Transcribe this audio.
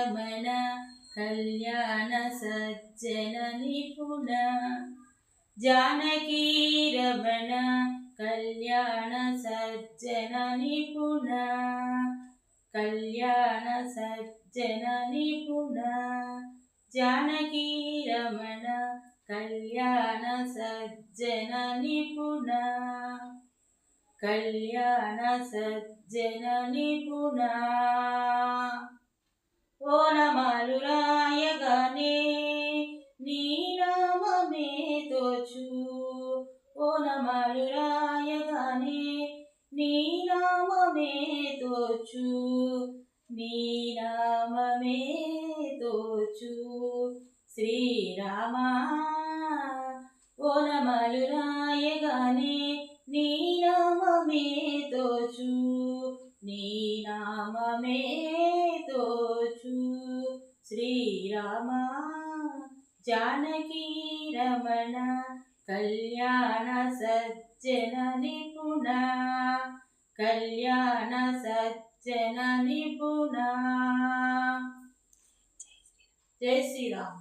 రమణ కళ్యాణ సజ్జన నిపుణ జానకీ రమణ కళ్యాణ సజ్జన నిపుణ కళ్యాణ సజ్జన నిపుణ జానకీ రమణ కళ్యాణ సజ్జన నిపుణ కళ్యాణ సజ్జన నిపుణ ఓనమాలు రాయగానే నీ నామమే తోచు ఓనమాలు రాయగానే నీ నామమే తోచు నీ నామమే తోచు శ్రీరామ ఓనమాలు రాయగానే నీ నామమే తోచు నీ నామమే తోచు శ్రీరామ జానకీ రమణ కళ్యాణ సజ్జన నిపుణ కళ్యాణ సజ్జన నిపుణ జై శ్రీరామ్.